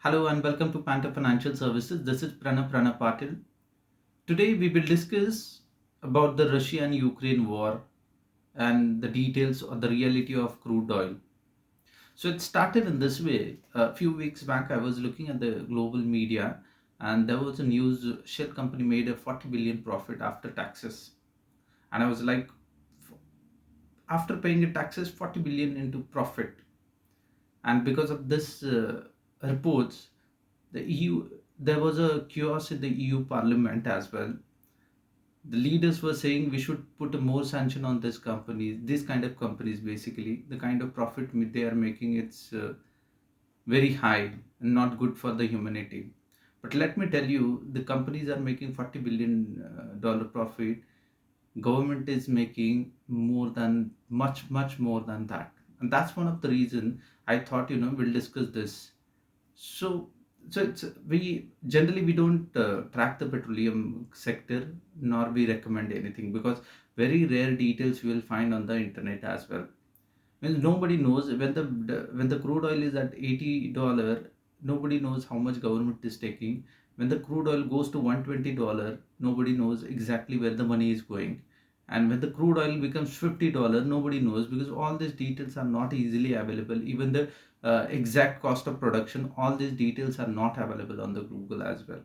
Hello and welcome to Panther Financial Services. This is Pranav Patil. Today we will discuss about the Russia and Ukraine war and the details or the reality of crude oil. So it started in this way. A few weeks back, I was looking at the global media, and there was a news: Shell company made a 40 billion profit after taxes, and I was like, after paying the taxes, 40 billion into profit. And because of this reports, the EU, there was a chaos in the EU Parliament as well. The leaders were saying we should put a more sanction on this companies, this kind of companies. Basically, the kind of profit they are making, it's very high and not good for the humanity. But let me tell you, the companies are making 40 billion dollar profit. Government is making more than much more than that, and that's one of the reason I thought we'll discuss this. So so it's we don't track the petroleum sector, nor we recommend anything, because very rare details you will find on the internet as well. Means nobody knows when the crude oil is at $80, nobody knows how much government is taking. When the crude oil goes to $120, nobody knows exactly where the money is going. And when the crude oil becomes $50, nobody knows, because all these details are not easily available. Even the exact cost of production, all these details are not available on the Google as well.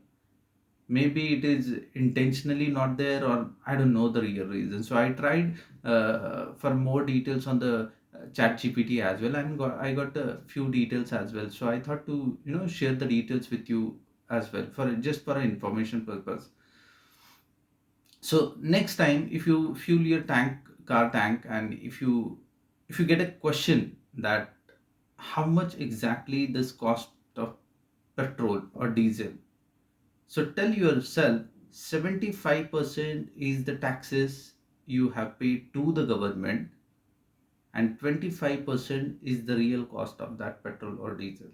Maybe it is intentionally not there, or I don't know the real reason. So I tried for more details on the chat gpt as well, and I got a few details as well. So I thought to share the details with you as well, for just for information purpose. So next time, if you fuel your car tank, and if you get a question that how much exactly this cost of petrol or diesel, so tell yourself 75% is the taxes you have paid to the government, and 25% is the real cost of that petrol or diesel.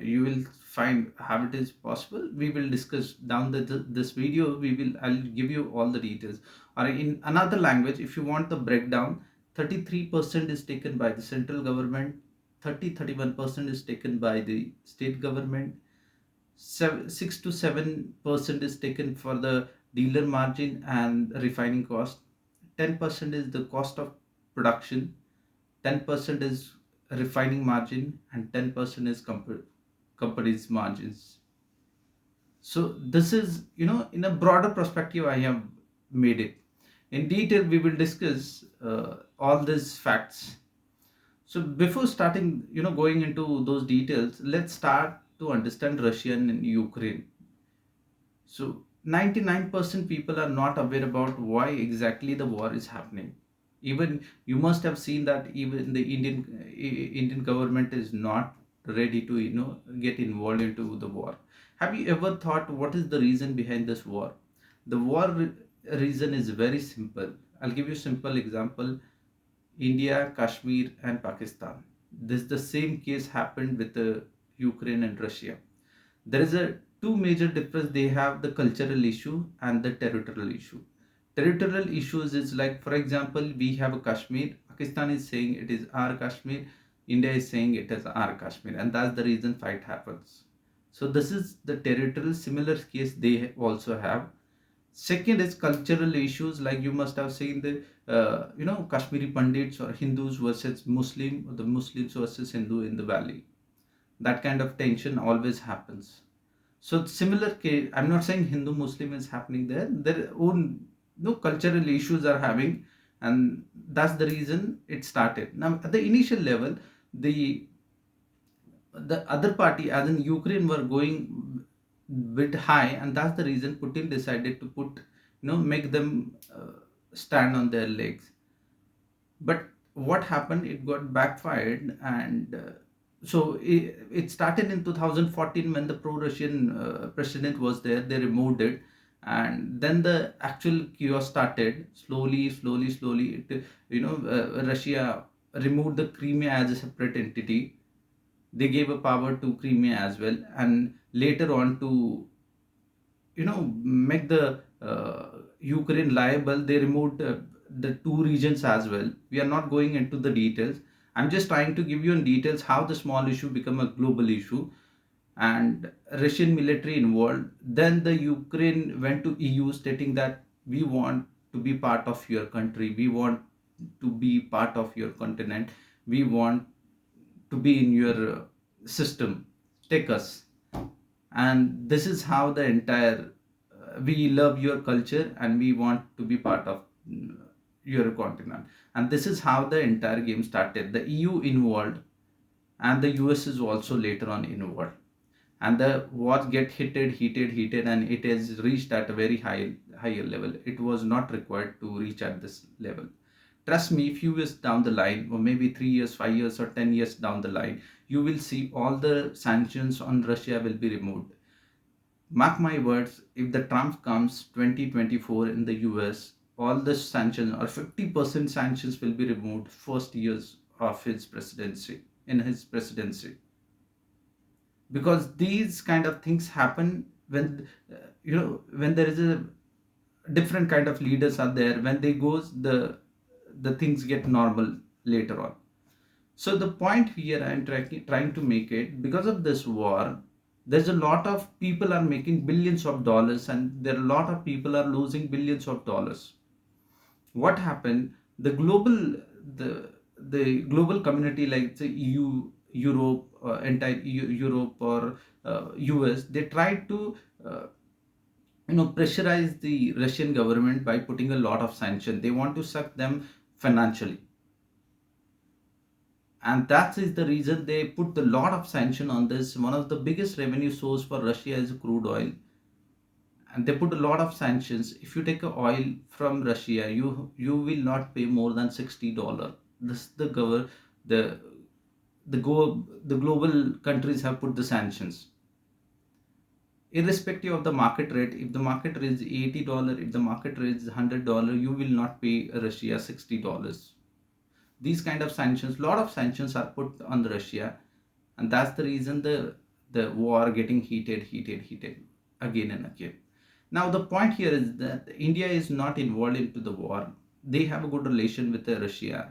You will find how it is possible. We will discuss down this video. I'll give you all the details. Or in another language, if you want the breakdown, 33% is taken by the central government, 31% is taken by the state government, 6 to 7% is taken for the dealer margin and refining cost, 10% is the cost of production, 10% is refining margin, and 10% is company's margins. So this is, in a broader perspective, I have made it. In detail, we will discuss all these facts. So before starting, going into those details, let's start to understand Russia and Ukraine. So 99% people are not aware about why exactly the war is happening. Even you must have seen that even the Indian government is not ready to get involved into the war. Have you ever thought what is the reason behind this war? The reason is very simple. I'll give you a simple example. India, Kashmir, and Pakistan. This the same case happened with Ukraine and Russia. There is a two major difference. They have the cultural issue and the territorial issue. Territorial issues is like, for example, we have a Kashmir. Pakistan is saying it is our Kashmir. India is saying it is our Kashmir, and that's the reason fight happens. So this is the territorial similar case they also have. Second is cultural issues, like you must have seen the Kashmiri Pandits or Hindus versus Muslim, or the Muslims versus Hindu in the valley. That kind of tension always happens. So similar case, I'm not saying Hindu Muslim is happening there. Their own no cultural issues are having, and that's the reason it started. Now at the initial level, the the other party, as in Ukraine, were going bit high, and that's the reason Putin decided to make them stand on their legs. But what happened? It got backfired, and it started in 2014 when the pro-Russian president was there. They removed it, and then the actual chaos started. Slowly. Russia removed the Crimea as a separate entity. They gave a power to Crimea as well, and later on to make the Ukraine liable, they removed the two regions as well. We are not going into the details. I'm just trying to give you in details how the small issue become a global issue, and Russian military involved. Then the Ukraine went to EU stating that we want to be part of your country, we want to be part of your continent, we want to be in your system, take us. And this is how the entire we love your culture and we want to be part of your continent. And this is how the entire game started, the EU involved, and the US is also later on involved, and the war get heated, and it has reached at a very higher level. It was not required to reach at this level. Trust me, few years down the line, or maybe 3 years, 5 years, or 10 years down the line, you will see all the sanctions on Russia will be removed. Mark my words, if the Trump comes 2024 in the US, all the sanctions or 50% sanctions will be removed first years of his presidency, in his presidency. Because these kind of things happen when when there is a different kind of leaders are there, when they goes, the things get normal later on. So the point here I'm trying to make it, because of this war, there's a lot of people are making billions of dollars, and there are a lot of people are losing billions of dollars. What happened, the global the the global community like the EU, Europe, entire Europe, or US, they tried to uh, pressurize the Russian government by putting a lot of sanction. They want to suck them financially, and that is the reason they put a lot of sanction on this. One of the biggest revenue source for Russia is crude oil, and they put a lot of sanctions. If you take a oil from Russia, you will not pay more than $60. This the the global countries have put the sanctions. Irrespective of the market rate, if the market rate is $80, if the market rate is $100, you will not pay Russia $60. These kind of sanctions, lot of sanctions are put on the Russia, and that's the reason the war getting heated again and again. Now the point here is that India is not involved into the war. They have a good relation with Russia.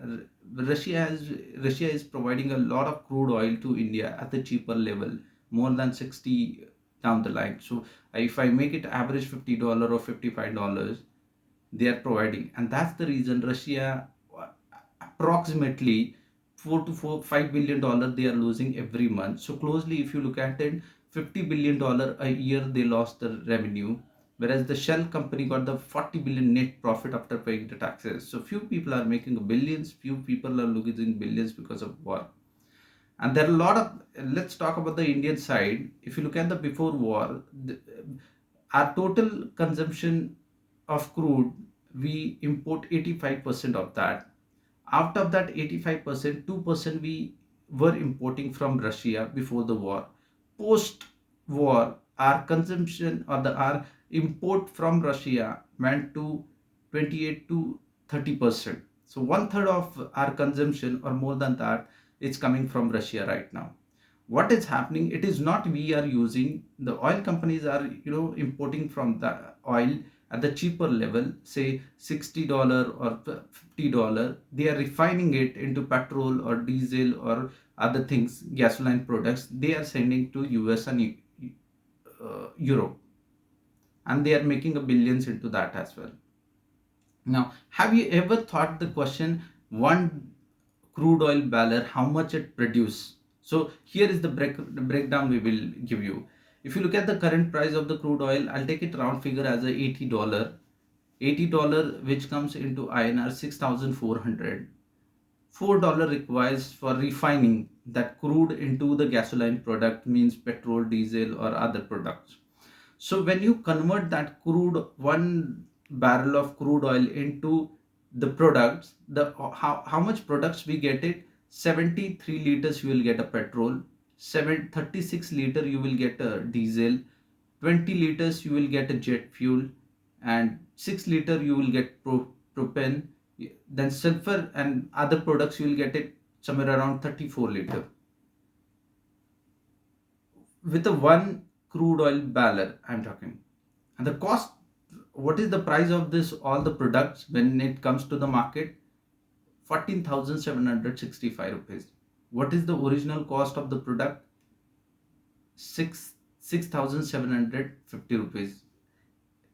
Russia is providing a lot of crude oil to India at a cheaper level, more than 60 down the line. So if I make it average $50 or $55, they are providing, and that's the reason Russia approximately 4 to 5 billion dollars they are losing every month. So closely, if you look at it, $50 billion a year they lost the revenue, whereas the shell company got the 40 billion net profit after paying the taxes. So few people are making billions, few people are losing billions because of war. And there are a lot of, let's talk about the Indian side. If you look at the before war, our total consumption of crude, we import 85% of that. Out of that 85%, 2% we were importing from Russia before the war. Post war, our consumption or the our import from Russia went to 28 to 30%. So one third of our consumption or more than that is coming from Russia right now. What is happening, it is not we are using, the oil companies are importing from the oil at the cheaper level, say $60 or $50. They are refining it into petrol or diesel or other things, gasoline products. They are sending to US and Europe, and they are making a billions into that as well. Now, have you ever thought the question, one crude oil barrel, how much it produce? So here is the breakdown we will give you. If you look at the current price of the crude oil, I'll take it round figure as a $80. $80, which comes into INR 6,400. $4 requires for refining that crude into the gasoline product, means petrol, diesel, or other products. So when you convert that crude, one barrel of crude oil into the products, the how much products we get it, 73 liters you will get a petrol, 36 liter you will get a diesel, 20 liters you will get a jet fuel, and 6 liter you will get propane. Then sulfur and other products you will get it somewhere around 34 liter with a one crude oil barrel I'm talking. And the cost, what is the price of this all the products when it comes to the market? 14,765 rupees. What is the original cost of the product? 6,750 rupees.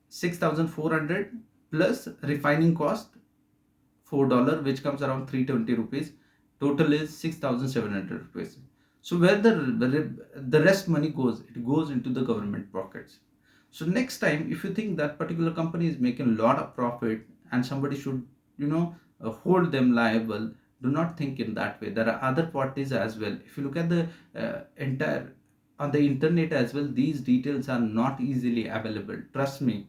6,400 plus refining cost $4, which comes around 320 rupees. Total is 6,700 rupees. So where the rest money goes, it goes into the government pockets. So next time, if you think that particular company is making a lot of profit and somebody should, hold them liable, do not think in that way. There are other parties as well. If you look at the entire on the internet as well, these details are not easily available. Trust me,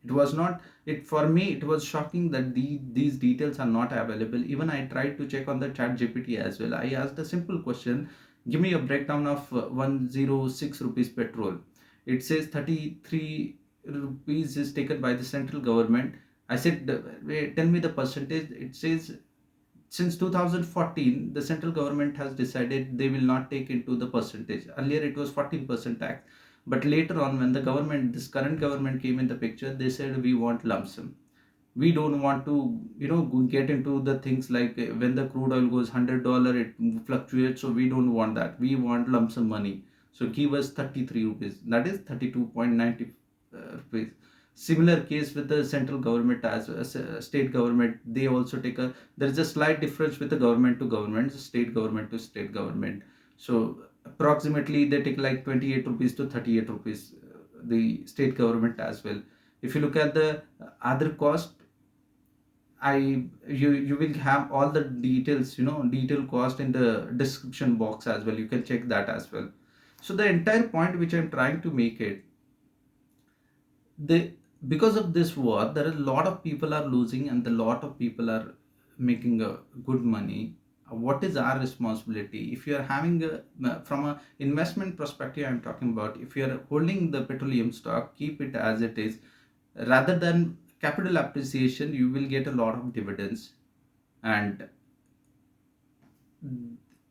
it was not it for me. It was shocking that these details are not available. Even I tried to check on the chat gpt as well. I asked a simple question: give me a breakdown of 106 rupees petrol. It says 33 rupees is taken by the central government. I said, wait, tell me the percentage. It says since 2014 the central government has decided they will not take into the percentage. Earlier it was 14% tax, but later on when the government, this current government, came in the picture, they said we want lump sum. We don't want to get into the things like when the crude oil goes $100 it fluctuates, so we don't want that. We want lump sum money. So give us 33 rupees, that is 32.90 rupees. Similar case with the central government as state government. They also take a There is a slight difference with the government to government, state government to state government. So approximately they take like 28 rupees to 38 rupees, the state government as well. If you look at the other cost, I you will have all the details, detail cost in the description box as well. You can check that as well. So the entire point which I'm trying to make it, they because of this war, there are a lot of people are losing and a lot of people are making a good money. What is our responsibility? If you are having from a investment perspective, I'm talking about, if you are holding the petroleum stock, keep it as it is. Rather than capital appreciation, you will get a lot of dividends, and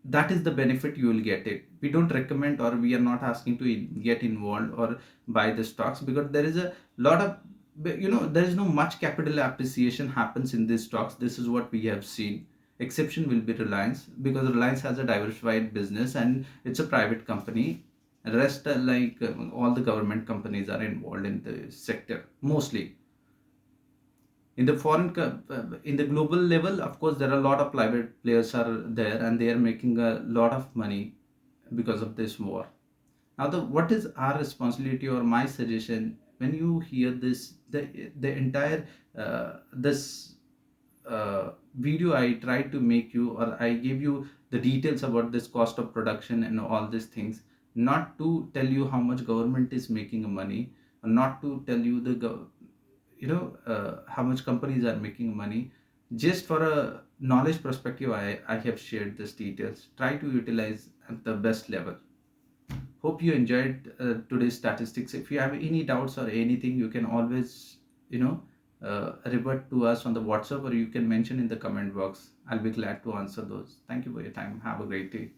that is the benefit you will get it. We don't recommend, or we are not asking to get involved or buy the stocks, because there is a lot of, there is no much capital appreciation happens in these stocks. This is what we have seen. Exception will be Reliance, because Reliance has a diversified business and it's a private company. Rest all the government companies are involved in the sector mostly. In the in the global level, of course, there are a lot of private players are there and they are making a lot of money because of this war. Now what is our responsibility, or my suggestion, when you hear this, the entire this video I tried to make you, or I gave you the details about this cost of production and all these things, not to tell you how much government is making money, or not to tell you how much companies are making money. Just for a knowledge perspective, I have shared these details. Try to utilize at the best level. Hope you enjoyed today's statistics. If you have any doubts or anything, you can always revert to us on the WhatsApp, or you can mention in the comment box. I'll be glad to answer those. Thank you for your time. Have a great day.